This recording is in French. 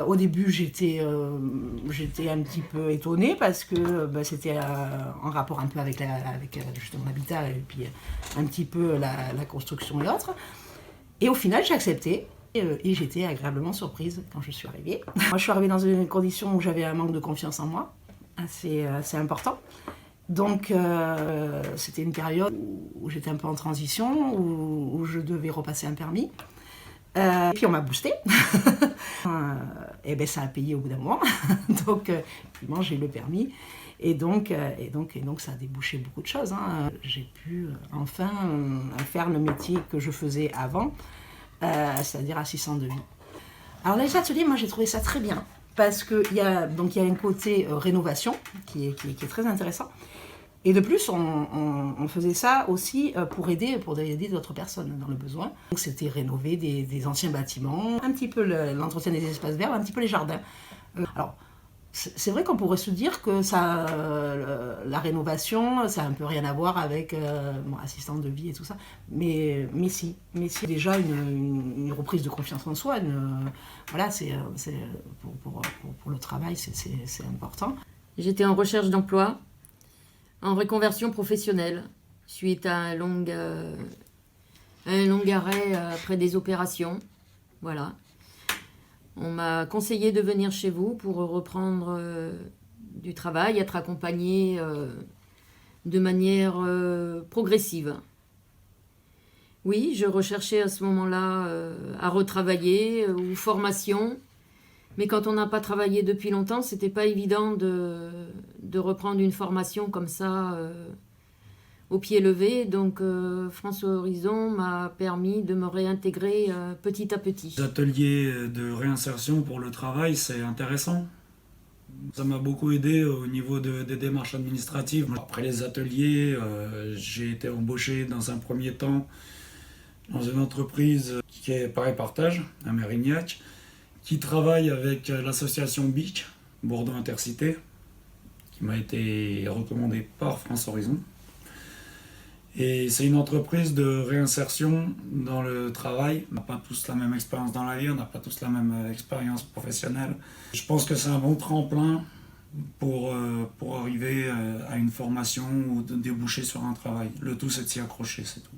Au début, j'étais un petit peu étonnée parce que c'était en rapport un peu avec, justement l'habitat et puis un petit peu la construction et autres. Et au final, j'ai accepté. Et j'étais agréablement surprise quand je suis arrivée. Moi, je suis arrivée dans une condition où j'avais un manque de confiance en moi, assez important. Donc, c'était une période où j'étais un peu en transition, où je devais repasser un permis. Et puis on m'a boosté. Et ben ça a payé au bout d'un moment. Donc, effectivement, j'ai eu le permis. Et donc, ça a débouché beaucoup de choses. Hein. J'ai pu enfin faire le métier que je faisais avant, c'est-à-dire assistante de vie. Alors les ateliers, moi j'ai trouvé ça très bien. Parce qu'il y a un côté rénovation qui est très intéressant. Et de plus, on faisait ça aussi pour aider d'autres personnes dans le besoin. Donc c'était rénover des anciens bâtiments, un petit peu l'entretien des espaces verts, un petit peu les jardins. Alors, c'est vrai qu'on pourrait se dire que la rénovation, ça n'a un peu rien à voir avec assistante de vie et tout ça. Mais si. Déjà une reprise de confiance en soi. Voilà, pour le travail, c'est important. J'étais en recherche d'emploi, en reconversion professionnelle, suite à un long arrêt après des opérations. Voilà. On m'a conseillé de venir chez vous pour reprendre du travail, être accompagnée de manière progressive. Oui, je recherchais à ce moment-là à retravailler ou formation. Mais quand on n'a pas travaillé depuis longtemps, c'était pas évident de reprendre une formation comme ça au pied levé. Donc France Horizon m'a permis de me réintégrer petit à petit. Les ateliers de réinsertion pour le travail, c'est intéressant. Ça m'a beaucoup aidé au niveau des démarches administratives. Après les ateliers, j'ai été embauché dans un premier temps dans une entreprise qui est Paris Partage, à Mérignac, qui travaille avec l'association Beach, Bordeaux Intercité, qui m'a été recommandée par France Horizon. Et c'est une entreprise de réinsertion dans le travail. On n'a pas tous la même expérience dans la vie, on n'a pas tous la même expérience professionnelle. Je pense que c'est un bon tremplin pour arriver à une formation ou de déboucher sur un travail. Le tout, c'est de s'y accrocher, c'est tout.